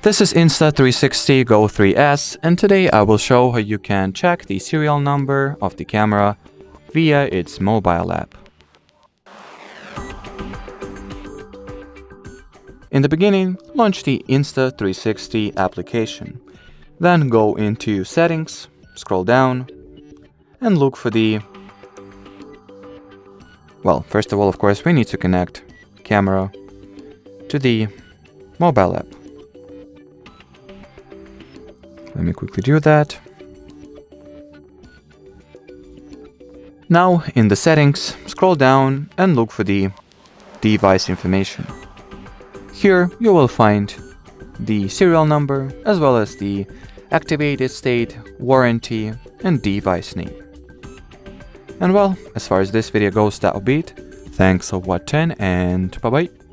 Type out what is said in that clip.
This is Insta360 GO 3S, and today I will show how you can check the serial number of the camera via its mobile app. In the beginning, launch the Insta360 application. Then go into Settings, scroll down, and look for the... Well, first of all, of course, we need to connect camera to the mobile app. Let me quickly do that. Now, in the settings, scroll down and look for the device information. Here you will find the serial number as well as the activated state, warranty, and device name. And well, as far as this video goes, that'll be it. Thanks for watching and bye bye.